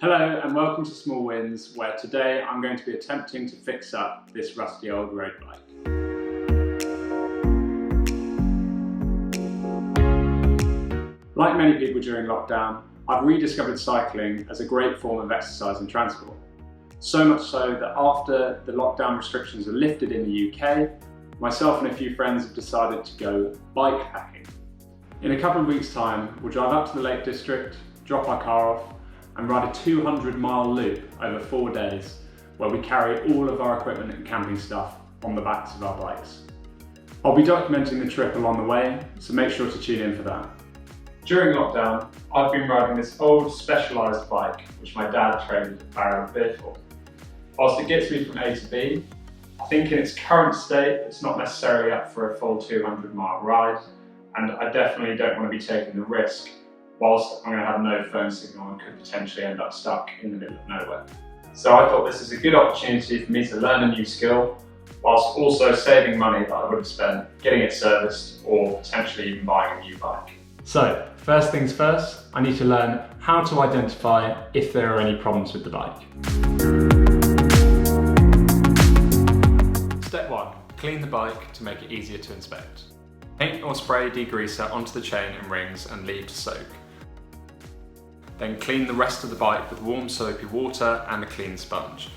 Hello and welcome to Small Wins, where today I'm going to be attempting to fix up this rusty old road bike. Like many people during lockdown, I've rediscovered cycling as a great form of exercise and transport. So much so that after the lockdown restrictions are lifted in the UK, myself and a few friends have decided to go bikepacking. In a couple of weeks' time, we'll drive up to the Lake District, drop our car off, and ride a 200-mile loop over 4 days where we carry all of our equipment and camping stuff on the backs of our bikes. I'll be documenting the trip along the way, so make sure to tune in for that. During lockdown, I've been riding this old Specialized bike which my dad traded a barrel of beer for. Whilst it gets me from A to B, I think in its current state it's not necessarily up for a full 200-mile ride, and I definitely don't want to be taking the risk whilst I'm going to have no phone signal and could potentially end up stuck in the middle of nowhere. So I thought this is a good opportunity for me to learn a new skill, whilst also saving money that I would have spent getting it serviced or potentially even buying a new bike. So, first things first, I need to learn how to identify if there are any problems with the bike. Step 1. Clean the bike to make it easier to inspect. Paint or spray degreaser onto the chain and rings and leave to soak. Then clean the rest of the bike with warm soapy water and a clean sponge.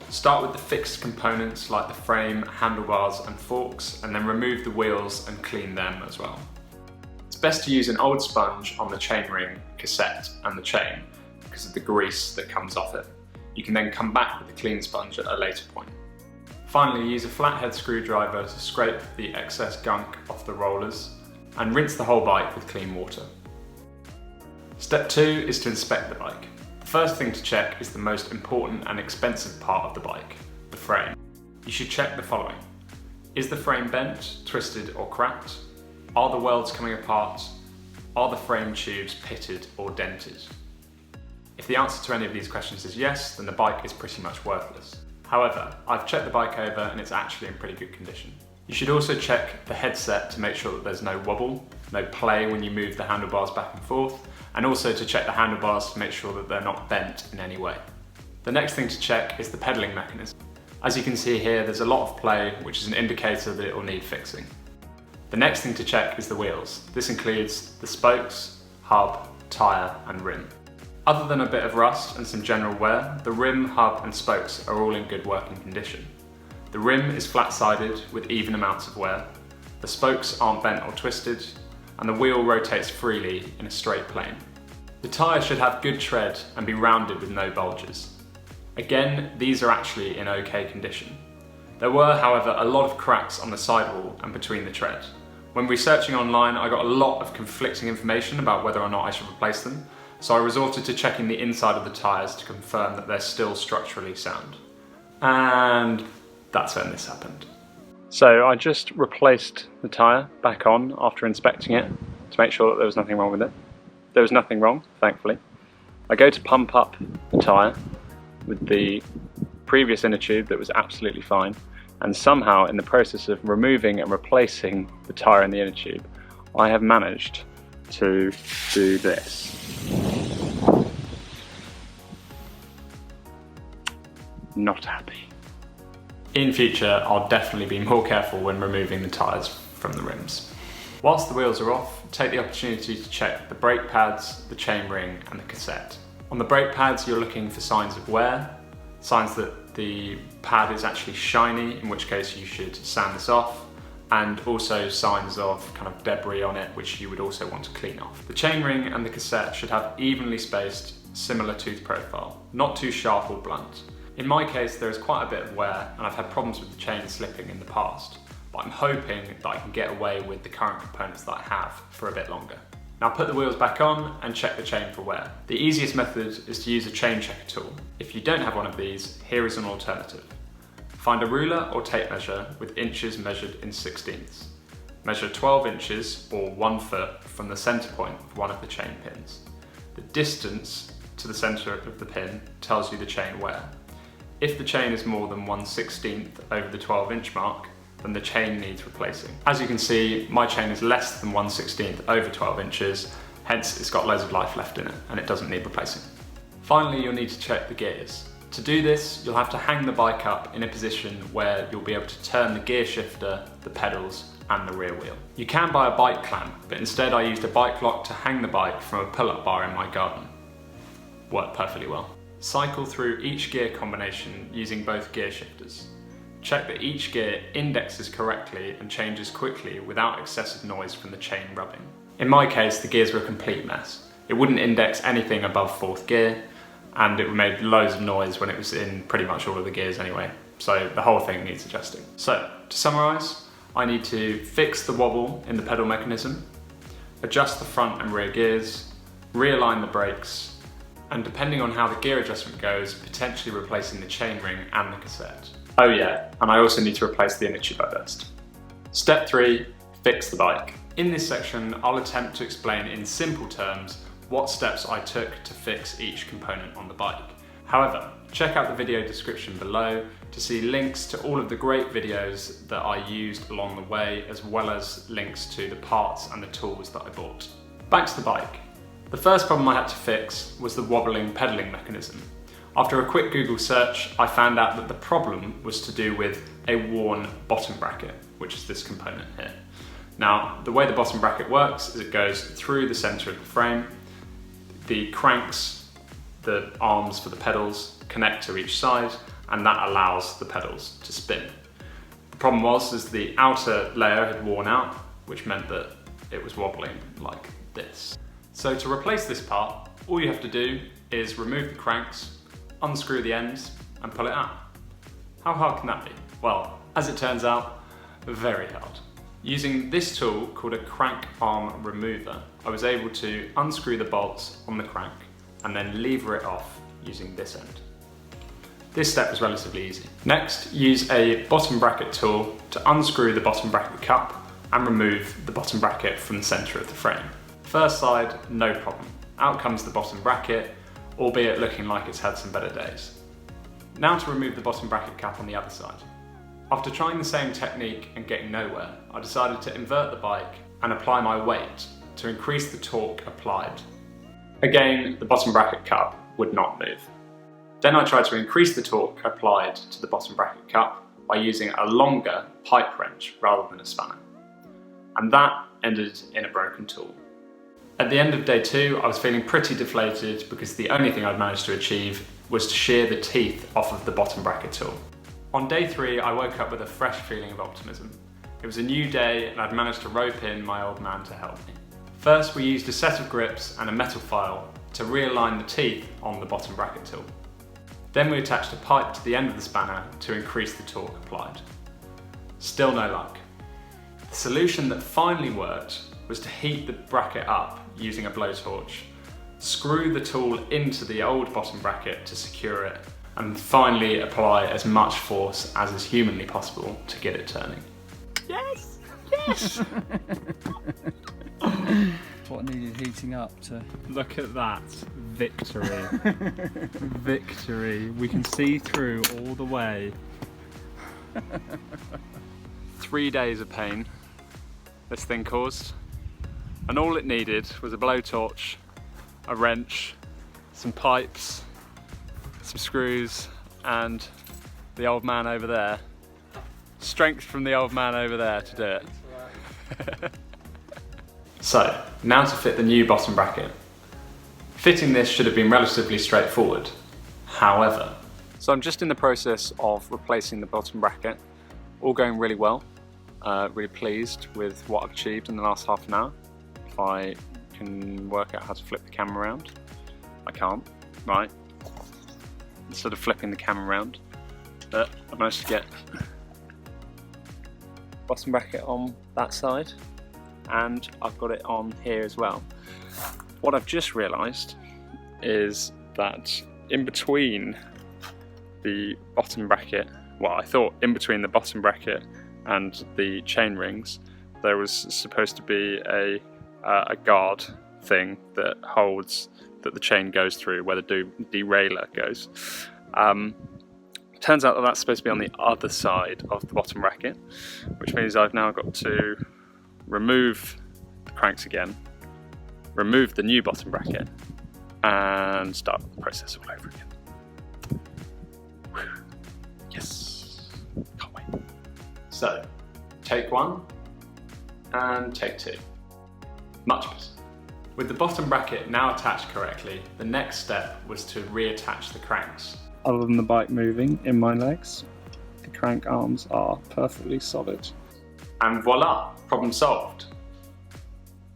Start with the fixed components like the frame, handlebars and forks, and then remove the wheels and clean them as well. It's best to use an old sponge on the chainring, cassette and the chain because of the grease that comes off it. You can then come back with a clean sponge at a later point. Finally, use a flathead screwdriver to scrape the excess gunk off the rollers and rinse the whole bike with clean water. Step 2 is to inspect the bike. The first thing to check is the most important and expensive part of the bike, the frame. You should check the following. Is the frame bent, twisted or cracked? Are the welds coming apart? Are the frame tubes pitted or dented? If the answer to any of these questions is yes, then the bike is pretty much worthless. However, I've checked the bike over and it's actually in pretty good condition. You should also check the headset to make sure that there's no wobble, no play when you move the handlebars back and forth, and also to check the handlebars to make sure that they're not bent in any way. The next thing to check is the pedalling mechanism. As you can see here, there's a lot of play, which is an indicator that it will need fixing. The next thing to check is the wheels. This includes the spokes, hub, tyre and rim. Other than a bit of rust and some general wear, the rim, hub and spokes are all in good working condition. The rim is flat-sided with even amounts of wear, the spokes aren't bent or twisted, and the wheel rotates freely in a straight plane. The tyre should have good tread and be rounded with no bulges. Again, these are actually in okay condition. There were, however, a lot of cracks on the sidewall and between the tread. When researching online, I got a lot of conflicting information about whether or not I should replace them, so I resorted to checking the inside of the tyres to confirm that they're still structurally sound. And that's when this happened. So I just replaced the tyre back on after inspecting it to make sure that there was nothing wrong with it. There was nothing wrong, thankfully. I go to pump up the tyre with the previous inner tube that was absolutely fine, and somehow in the process of removing and replacing the tyre in the inner tube, I have managed to do this. Not happy. In future, I'll definitely be more careful when removing the tyres from the rims. Whilst the wheels are off, take the opportunity to check the brake pads, the chainring and the cassette. On the brake pads, you're looking for signs of wear, signs that the pad is actually shiny, in which case you should sand this off, and also signs of kind of debris on it, which you would also want to clean off. The chainring and the cassette should have evenly spaced, similar tooth profile, not too sharp or blunt. In my case, there is quite a bit of wear and I've had problems with the chain slipping in the past, but I'm hoping that I can get away with the current components that I have for a bit longer. Now put the wheels back on and check the chain for wear. The easiest method is to use a chain checker tool. If you don't have one of these, here is an alternative. Find a ruler or tape measure with inches measured in 1/16. Measure 12 inches or 1 foot from the center point of one of the chain pins. The distance to the center of the pin tells you the chain wear. If the chain is more than 1/16 over the 12-inch mark, then the chain needs replacing. As you can see, my chain is less than 1/16 over 12 inches, hence it's got loads of life left in it and it doesn't need replacing. Finally, you'll need to check the gears. To do this, you'll have to hang the bike up in a position where you'll be able to turn the gear shifter, the pedals, and the rear wheel. You can buy a bike clamp, but instead I used a bike lock to hang the bike from a pull-up bar in my garden. Worked perfectly well. Cycle through each gear combination using both gear shifters. Check that each gear indexes correctly and changes quickly without excessive noise from the chain rubbing. In my case, the gears were a complete mess. It wouldn't index anything above 4th gear, and it made loads of noise when it was in pretty much all of the gears anyway. So the whole thing needs adjusting. So, to summarise, I need to fix the wobble in the pedal mechanism, adjust the front and rear gears, realign the brakes, and depending on how the gear adjustment goes, potentially replacing the chain ring and the cassette. Oh yeah, and I also need to replace the inner tube burst. Step 3, fix the bike. In this section, I'll attempt to explain in simple terms what steps I took to fix each component on the bike. However, check out the video description below to see links to all of the great videos that I used along the way, as well as links to the parts and the tools that I bought. Back to the bike. The first problem I had to fix was the wobbling pedaling mechanism. After a quick Google search, I found out that the problem was to do with a worn bottom bracket, which is this component here. Now, the way the bottom bracket works is it goes through the centre of the frame. The cranks, the arms for the pedals, connect to each side, and that allows the pedals to spin. The problem was the outer layer had worn out, which meant that it was wobbling like this. So to replace this part, all you have to do is remove the cranks, unscrew the ends, and pull it out. How hard can that be? Well, as it turns out, very hard. Using this tool called a crank arm remover, I was able to unscrew the bolts on the crank and then lever it off using this end. This step was relatively easy. Next, use a bottom bracket tool to unscrew the bottom bracket cup and remove the bottom bracket from the centre of the frame. First side, no problem. Out comes the bottom bracket, albeit looking like it's had some better days. Now to remove the bottom bracket cap on the other side. After trying the same technique and getting nowhere, I decided to invert the bike and apply my weight to increase the torque applied. Again, the bottom bracket cup would not move. Then I tried to increase the torque applied to the bottom bracket cup by using a longer pipe wrench rather than a spanner. And that ended in a broken tool. At the end of day 2, I was feeling pretty deflated because the only thing I'd managed to achieve was to shear the teeth off of the bottom bracket tool. On day 3, I woke up with a fresh feeling of optimism. It was a new day and I'd managed to rope in my old man to help me. First, we used a set of grips and a metal file to realign the teeth on the bottom bracket tool. Then we attached a pipe to the end of the spanner to increase the torque applied. Still no luck. The solution that finally worked was to heat the bracket up using a blowtorch, screw the tool into the old bottom bracket to secure it, and finally apply as much force as is humanly possible to get it turning. Yes! Yes! What needed heating up to... Look at that. Victory. Victory. We can see through all the way. 3 days of pain this thing caused. And all it needed was a blowtorch, a wrench, some pipes, some screws, and the old man over there. Strength from the old man over there to do it. So, now to fit the new bottom bracket. Fitting this should have been relatively straightforward. However, so I'm just in the process of replacing the bottom bracket. All going really well. Really pleased with what I've achieved in the last half an hour. If I can work out how to flip the camera around. I can't, right? Instead of flipping the camera around, I managed to get bottom bracket on that side, and I've got it on here as well. What I've just realised is that in between the bottom bracket, well, I thought in between the bottom bracket and the chain rings, there was supposed to be a guard thing that holds, that the chain goes through, where the derailleur goes. Turns out that that's supposed to be on the other side of the bottom bracket, which means I've now got to remove the cranks again, remove the new bottom bracket, and start the process all over again. Whew. Yes, can't wait. So, take 1 and take 2. Much better. With the bottom bracket now attached correctly, the next step was to reattach the cranks. Other than the bike moving in my legs, the crank arms are perfectly solid. And voila, problem solved.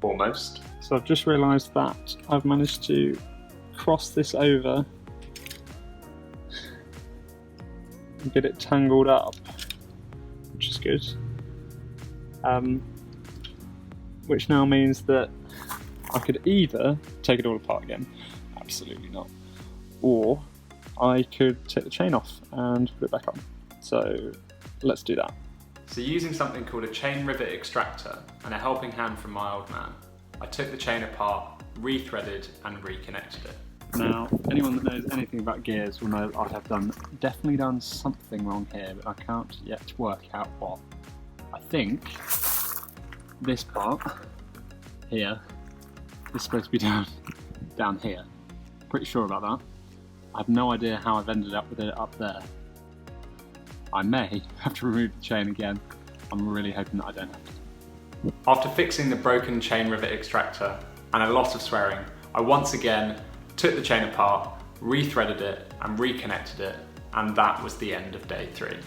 Almost. So I've just realised that I've managed to cross this over and get it tangled up, which is good. Which now means that I could either take it all apart again, absolutely not, or I could take the chain off and put it back on. So let's do that. So using something called a chain rivet extractor and a helping hand from my old man, I took the chain apart, rethreaded and reconnected it. Now, anyone that knows anything about gears will know that I have definitely done something wrong here, but I can't yet work out what. I think this part here is supposed to be down here. Pretty sure about that. I have no idea how I've ended up with it up there. I may have to remove the chain again. I'm really hoping that I don't have to. After fixing the broken chain rivet extractor and a lot of swearing, I once again took the chain apart, rethreaded it and reconnected it, and that was the end of day 3.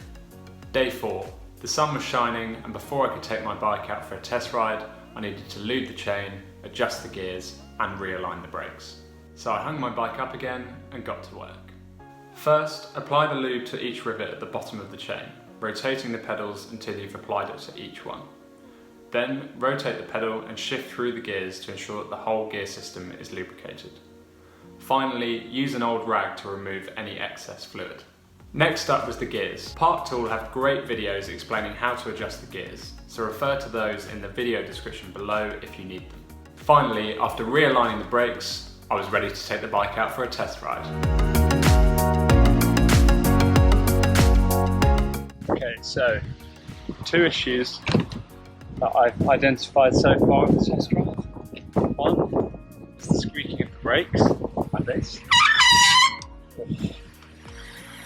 Day 4, the sun was shining, and before I could take my bike out for a test ride, I needed to lube the chain, adjust the gears and realign the brakes. So I hung my bike up again and got to work. First, apply the lube to each rivet at the bottom of the chain, rotating the pedals until you've applied it to each one. Then rotate the pedal and shift through the gears to ensure that the whole gear system is lubricated. Finally, use an old rag to remove any excess fluid. Next up was the gears. Park Tool have great videos explaining how to adjust the gears, so refer to those in the video description below if you need them. Finally, after realigning the brakes, I was ready to take the bike out for a test ride. Okay, so 2 issues that I've identified so far in the test ride. One is the squeaking of the brakes, like this.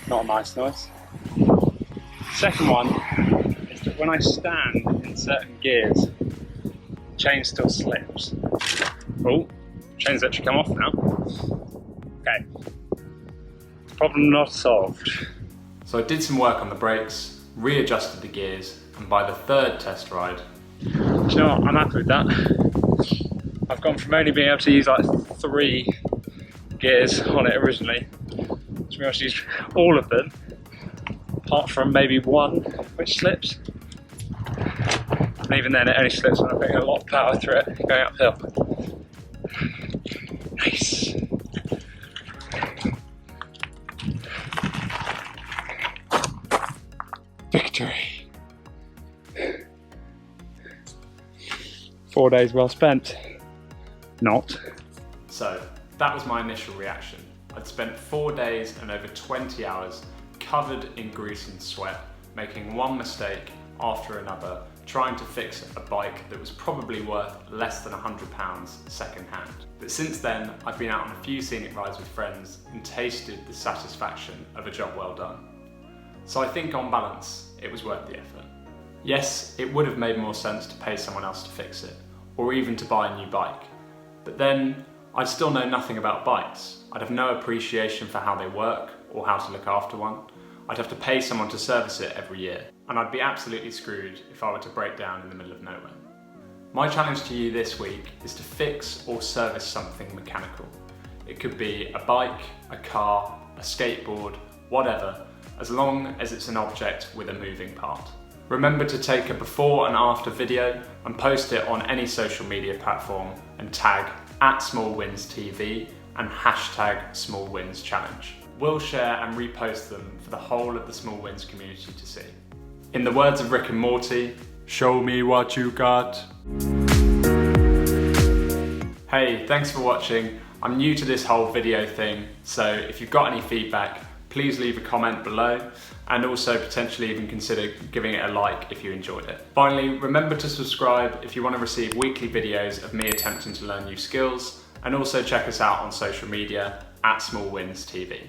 Not a nice noise. Second one is that when I stand in certain gears, the chain still slips. Oh, chain's actually come off now. Okay, problem not solved. So I did some work on the brakes, readjusted the gears, and by the 3rd test ride, Do you know what? I'm happy with that. I've gone from only being able to use like 3 gears on it originally to be able to use all of them, apart from maybe one which slips. And even then it only slips when I'm putting a lot of power through it going uphill. Nice. Victory. 4 days well spent. Not. So that was my initial reaction. I'd spent 4 days and over 20 hours covered in grease and sweat, making one mistake after another, trying to fix a bike that was probably worth less than £100 second hand. But since then, I've been out on a few scenic rides with friends and tasted the satisfaction of a job well done. So I think on balance, it was worth the effort. Yes, it would have made more sense to pay someone else to fix it, or even to buy a new bike. But then, I'd still know nothing about bikes. I'd have no appreciation for how they work or how to look after one. I'd have to pay someone to service it every year, and I'd be absolutely screwed if I were to break down in the middle of nowhere. My challenge to you this week is to fix or service something mechanical. It could be a bike, a car, a skateboard, whatever, as long as it's an object with a moving part. Remember to take a before and after video and post it on any social media platform and tag @SmallWinsTV and #SmallWinsChallenge. We'll share and repost them for the whole of the Small Wins community to see. In the words of Rick and Morty, show me what you got. Hey, thanks for watching. I'm new to this whole video thing, so if you've got any feedback, please leave a comment below, and also potentially even consider giving it a like if you enjoyed it. Finally, remember to subscribe if you want to receive weekly videos of me attempting to learn new skills, And also check us out on social media at Small Wins TV.